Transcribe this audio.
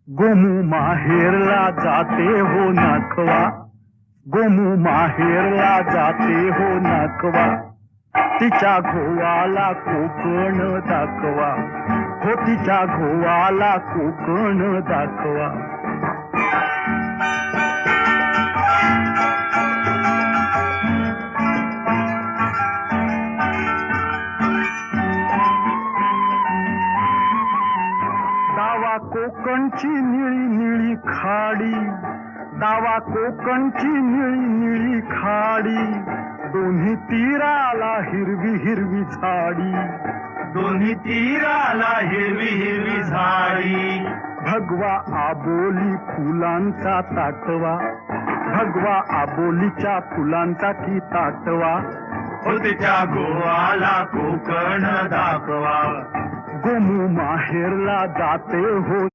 गोमू माहेरला जाते हो नाखवा, गोमू माहेरला जाते हो नाखवा, तिच्या घोवाला कोकण दाखवा, हो तिच्या घोवाला कोकण दाखवा. दावा कोकणची निळी निळी खाडी, दावा कोकणची निळी निळी खाडी, दोन्ही तीराला हिरवी हिरवी झाडी, दोन्ही तीराला हिरवी हिरवी झाडी. भगवा आबोली फुलांचा ताटवा, भगवा आबोलीच्या फुलांचा की ताटवा, हो तिच्या गोवाला कोकण दाखवा. गोमू माहेरला जाते हो